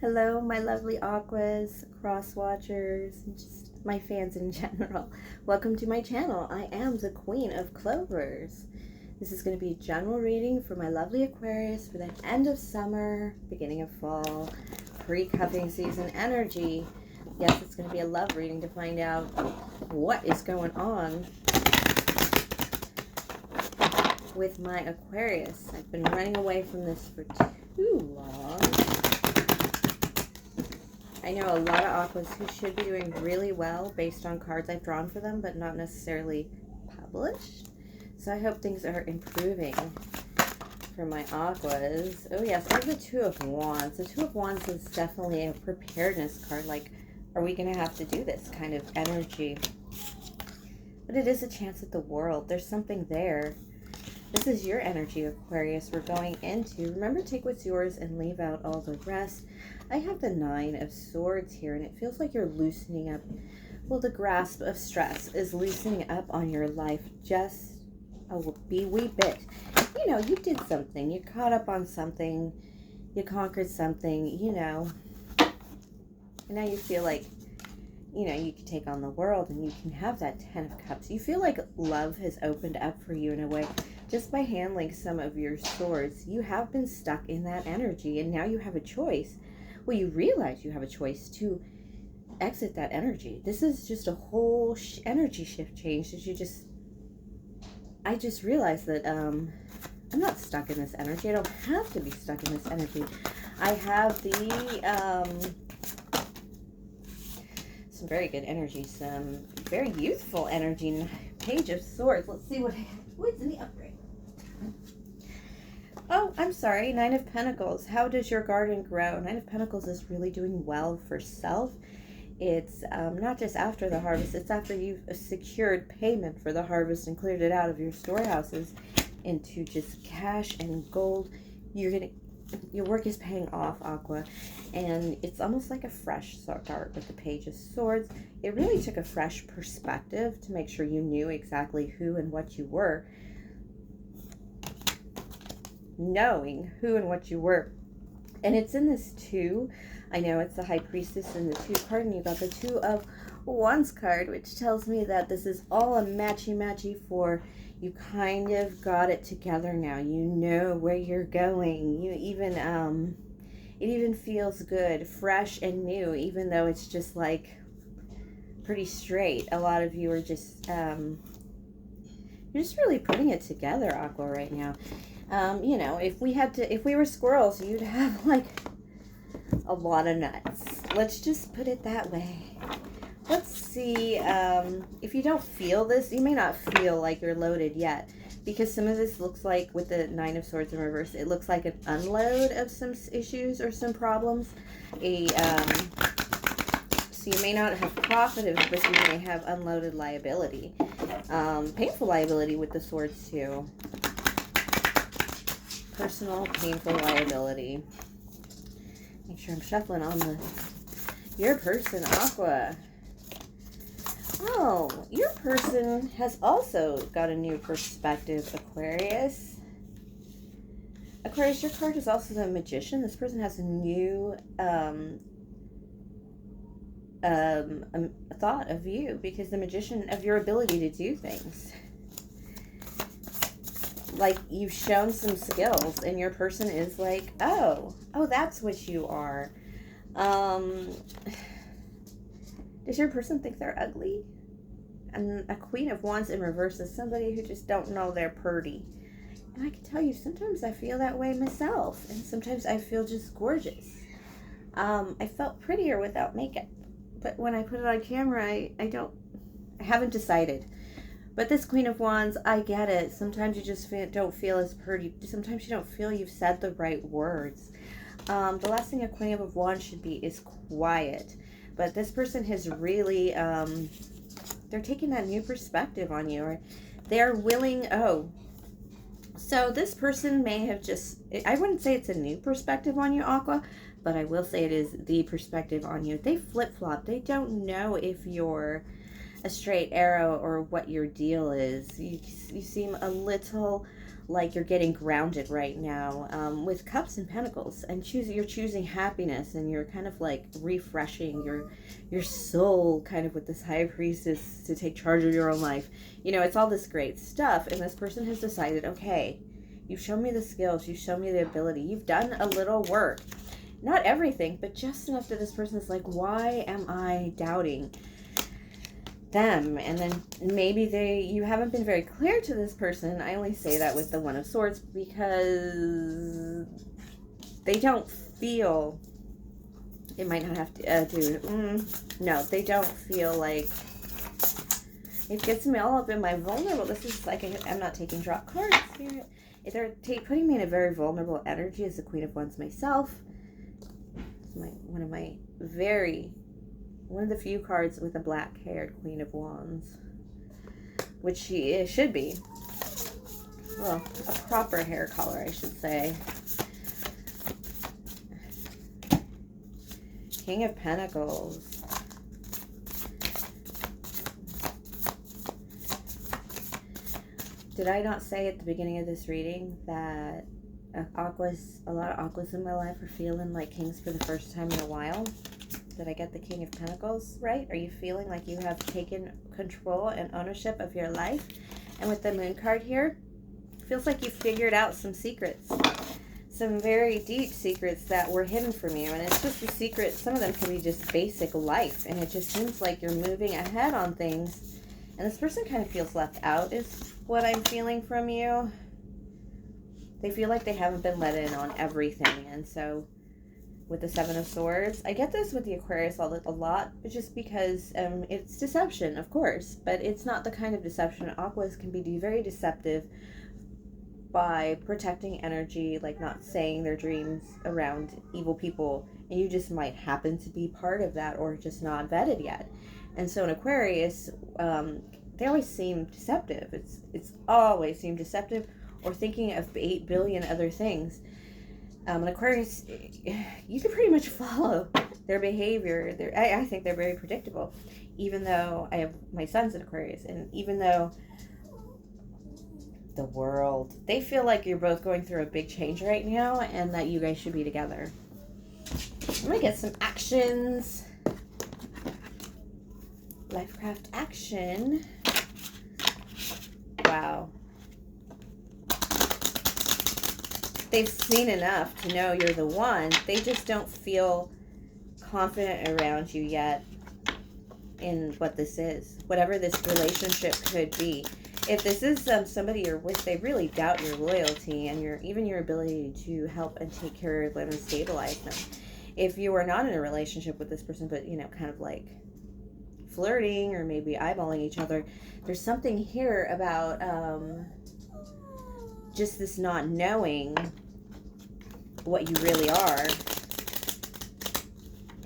Hello, my lovely Aquas, cross watchers, and just my fans in general. Welcome to my channel. I am the Queen of Clovers. This is going to be a general reading for my lovely Aquarius for the end of summer, beginning of fall, pre-cuffing season energy. Yes, it's going to be a love reading to find out what is going on with my Aquarius. I've been running away from this for too long. I know a lot of Aquas who should be doing really well based on cards I've drawn for them, but not necessarily published. So I hope things are improving for my Aquas. Oh yes, I have the Two of Wands. The Two of Wands is definitely a preparedness card, like, are we going to have to do this kind of energy? But it is a chance at the world. There's something there. This is your energy, Aquarius, we're going into. Remember, take what's yours and leave out all the rest. I have the Nine of Swords here, and it feels like you're loosening up. Well, the grasp of stress is loosening up on your life just a wee bit. You know, you did something. You caught up on something. You conquered something, you know. And now you feel like, you know, you can take on the world and you can have that Ten of Cups. You feel like love has opened up for you in a way. Just by handling some of your swords, you have been stuck in that energy, and now you have a choice. Well, you realize you have a choice to exit that energy. This is just a whole energy shift change that I just realized that I'm not stuck in this energy. I don't have to be stuck in this energy. I have the some very good energy, some very youthful energy. Page of Swords. Let's see what's in the upgrade. Oh, I'm sorry. Nine of Pentacles. How does your garden grow? Nine of Pentacles is really doing well for self. It's not just after the harvest. It's after you've secured payment for the harvest and cleared it out of your storehouses into just cash and gold. Your work is paying off, Aqua, and it's almost like a fresh start with the Page of Swords. It really took a fresh perspective to make sure you knew exactly who and what you were. Knowing who and what you were. And it's in this Two. I know it's the High Priestess in the Two card, and you got the Two of Wands card, which tells me that this is all a matchy-matchy for you. Kind of got it together now. You know where you're going. You even, it even feels good, fresh and new, even though it's just like pretty straight. A lot of you are just, you're just really putting it together, Aqua, right now. You know, if we were squirrels, you'd have like a lot of nuts. Let's just put it that way. Let's see, if you don't feel this, you may not feel like you're loaded yet, because some of this looks like, with the Nine of Swords in reverse, it looks like an unload of some issues or some problems. So you may not have profited, but you may have unloaded liability. Painful liability with the swords too. Personal, painful liability. Make sure I'm shuffling on your person, Aqua. Oh, your person has also got a new perspective, Aquarius. Aquarius, your card is also the Magician. This person has a new thought of you, because the Magician, of your ability to do things. Like, you've shown some skills, and your person is like, oh, that's what you are. Does your person think they're ugly? And a Queen of Wands in reverse is somebody who just don't know they're pretty. And I can tell you, sometimes I feel that way myself, and sometimes I feel just gorgeous. I felt prettier without makeup, but when I put it on camera, I haven't decided. But this Queen of Wands, I get it. Sometimes you just don't feel as pretty. Sometimes you don't feel you've said the right words. The last thing a Queen of Wands should be is quiet. But this person has really, they're taking that new perspective on you. Or they're willing, so this person may have just, I wouldn't say it's a new perspective on you, Aqua, but I will say it is the perspective on you. They flip-flop. They don't know if you're a straight arrow or what your deal is. You seem a little like you're getting grounded right now with Cups and Pentacles, and you're choosing happiness, and you're kind of like refreshing your soul kind of with this High Priestess to take charge of your own life. You know, it's all this great stuff, and this person has decided, okay, you've shown me the skills, you've shown me the ability, you've done a little work. Not everything, but just enough that this person is like, why am I doubting them? And then maybe you haven't been very clear to this person. I only say that with the One of Swords because they don't feel, it might not have to no, they don't feel like, it gets me all up in my vulnerable. This is like, I'm not taking drop cards here. They're putting me in a very vulnerable energy as the Queen of Wands myself. One of the few cards with a black-haired Queen of Wands, which she should be. Well, a proper hair color, I should say. King of Pentacles. Did I not say at the beginning of this reading that a lot of Aquas in my life are feeling like kings for the first time in a while? Did I get the King of Pentacles right? Are you feeling like you have taken control and ownership of your life? And with the Moon card here, it feels like you figured out some secrets. Some very deep secrets that were hidden from you. And it's just a secret. Some of them can be just basic life. And it just seems like you're moving ahead on things. And this person kind of feels left out is what I'm feeling from you. They feel like they haven't been let in on everything. And so with the Seven of Swords, I get this with the Aquarius a lot, but just because it's deception, of course, but it's not the kind of deception. Aquas can be very deceptive by protecting energy, like not saying their dreams around evil people, and you just might happen to be part of that or just not vetted yet. And so in Aquarius, they always seem deceptive. It's always seemed deceptive, or thinking of 8 billion other things. An Aquarius, you can pretty much follow their behavior. I think they're very predictable, even though my son's an Aquarius, and even though the world, they feel like you're both going through a big change right now, and that you guys should be together. I'm gonna get some actions. Lifecraft action. Wow. They've seen enough to know you're the one. They just don't feel confident around you yet in what this is. Whatever this relationship could be. If this is somebody you're with, they really doubt your loyalty and even your ability to help and take care of them and stabilize them. If you are not in a relationship with this person, but, you know, kind of like flirting or maybe eyeballing each other, there's something here about just this not knowing what you really are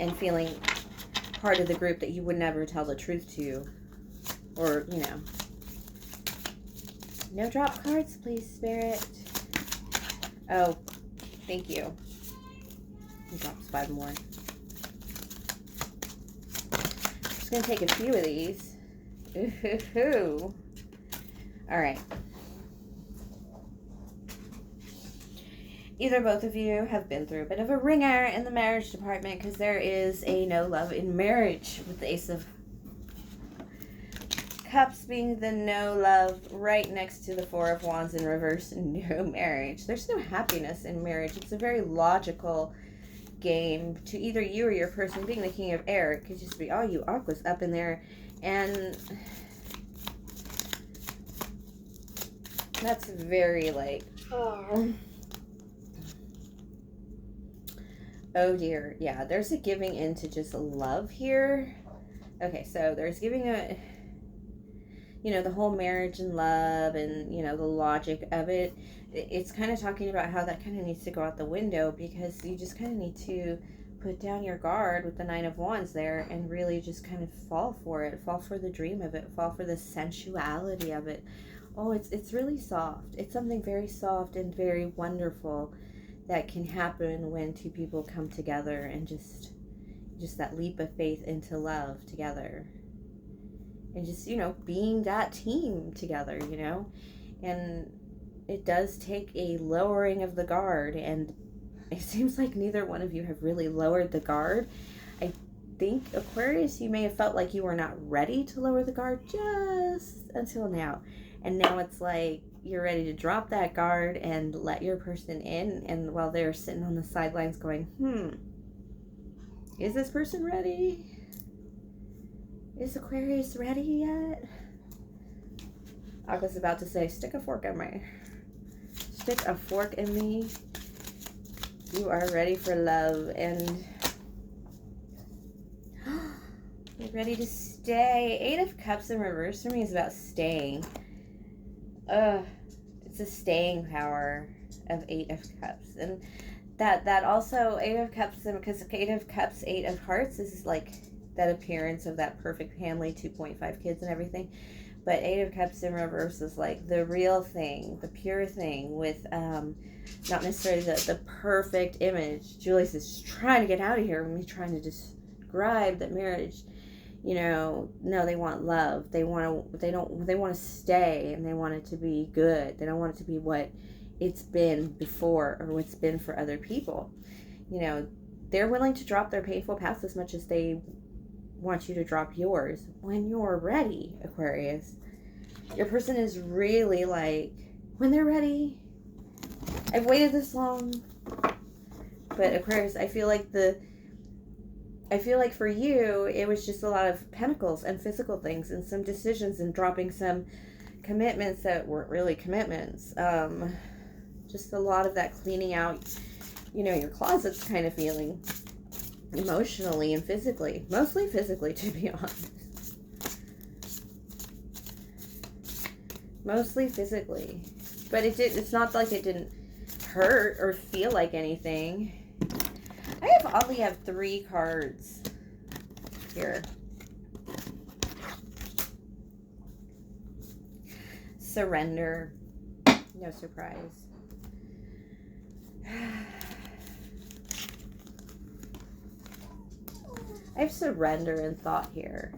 and feeling part of the group that you would never tell the truth to, or, you know. No drop cards, please, Spirit. Oh, thank you. He drops 5 more. Just gonna take a few of these. Ooh. All right. Either both of you have been through a bit of a ringer in the marriage department, because there is a no love in marriage with the Ace of Cups being the no love right next to the Four of Wands in reverse. No marriage. There's no happiness in marriage. It's a very logical game to either you or your person. Being the King of Air, it could just be all you Aquas up in there, and that's very like, oh dear. Yeah, there's a giving into just love here. Okay, so there's giving a, you know, the whole marriage and love and, you know, the logic of it. It's kind of talking about how that kind of needs to go out the window, because you just kind of need to put down your guard with the Nine of Wands there and really just kind of fall for it. Fall for the dream of it. Fall for the sensuality of it. Oh, it's really soft. It's something very soft and very wonderful that can happen when two people come together and just that leap of faith into love together. And just, you know, being that team together, you know. And it does take a lowering of the guard, and it seems like neither one of you have really lowered the guard. I think, Aquarius, you may have felt like you were not ready to lower the guard just until now. And now it's like you're ready to drop that guard and let your person in. And while they're sitting on the sidelines going, is this person ready? Is Aquarius ready yet? Aqua's about to say, stick a fork in me. Stick a fork in me. You are ready for love, and you're ready to stay. 8 of Cups in reverse for me is about staying. It's a staying power of 8 of Cups. And that also, 8 of Cups, because 8 of Cups, 8 of Hearts is like that appearance of that perfect family, 2.5 kids and everything. But 8 of Cups in reverse is like the real thing, the pure thing, with not necessarily the perfect image. Julius is trying to get out of here when we're trying to describe that marriage. You know, no, they want love. They want to stay, and they want it to be good. They don't want it to be what it's been before or what's been for other people. You know, they're willing to drop their painful past as much as they want you to drop yours when you're ready, Aquarius. Your person is really like, when they're ready. I've waited this long. But Aquarius, I feel like for you, it was just a lot of pentacles and physical things and some decisions and dropping some commitments that weren't really commitments. Just a lot of that cleaning out, your closets kind of feeling, emotionally and physically. Mostly physically, to be honest. Mostly physically. But it's not like it didn't hurt or feel like anything. I oddly have 3 cards here. Surrender. No surprise. I have surrender and thought here.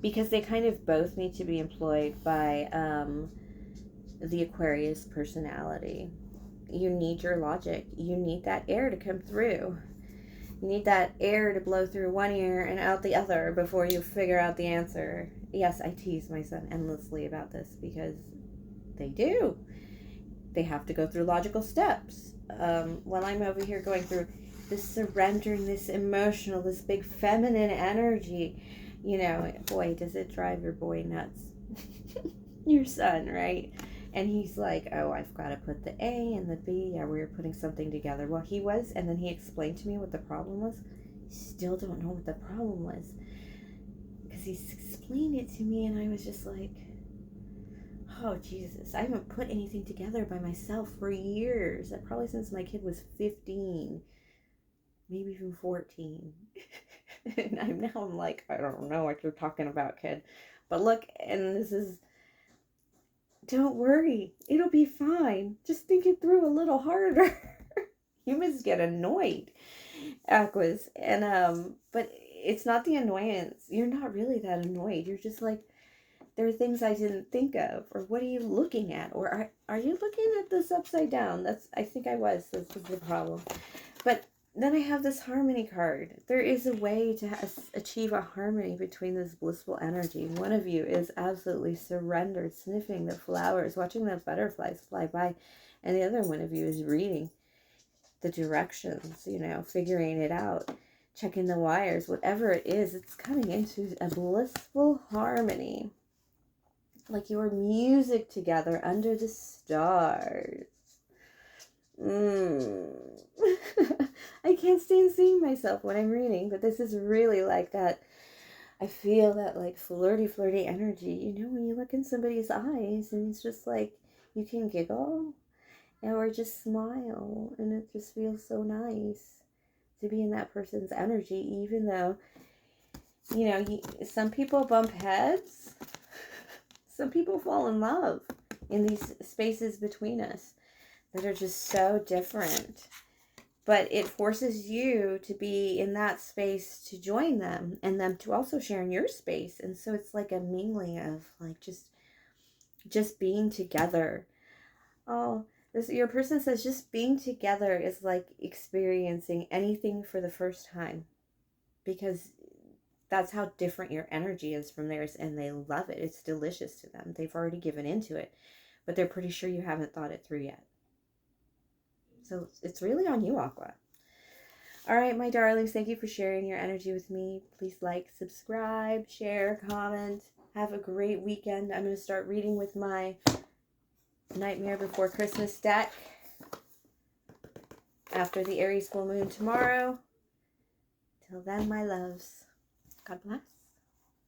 Because they kind of both need to be employed by the Aquarius personality. You need your logic. You need that air to come through. You need that air to blow through one ear and out the other before you figure out the answer. Yes, I tease my son endlessly about this because they do. They have to go through logical steps. While I'm over here going through this surrendering, this emotional, this big feminine energy, boy, does it drive your boy nuts. Your son, right? And he's like, oh, I've got to put the A and the B. Yeah, we were putting something together. Well, he was, and then he explained to me what the problem was. Still don't know what the problem was. Because he's explained it to me, and I was just like, oh, Jesus. I haven't put anything together by myself for years. Probably since my kid was 15. Maybe even 14. And I'm like, I don't know what you're talking about, kid. But look, and this is... Don't worry. It'll be fine. Just think it through a little harder. Humans get annoyed, Aquas. And, but it's not the annoyance. You're not really that annoyed. You're just like, there are things I didn't think of. Or what are you looking at? Or are you looking at this upside down? I think I was. This was the problem. But then I have this harmony card. There is a way to achieve a harmony between this blissful energy. One of you is absolutely surrendered, sniffing the flowers, watching the butterflies fly by. And the other one of you is reading the directions, figuring it out, checking the wires, whatever it is. It's coming into a blissful harmony. Like your music together under the stars. I can't stand seeing myself when I'm reading, but this is really like that. I feel that like flirty energy, when you look in somebody's eyes and it's just like you can giggle or just smile, and it just feels so nice to be in that person's energy, even though, some people bump heads, some people fall in love in these spaces between us that are just so different. But it forces you to be in that space to join them, and them to also share in your space. And so it's like a mingling of like just being together. Oh, your person says just being together is like experiencing anything for the first time, because that's how different your energy is from theirs, and they love it. It's delicious to them. They've already given into it, but they're pretty sure you haven't thought it through yet. So it's really on you, Aqua. All right, my darlings, thank you for sharing your energy with me. Please like, subscribe, share, comment. Have a great weekend. I'm going to start reading with my Nightmare Before Christmas deck after the Aries full moon tomorrow. Till then, my loves, God bless.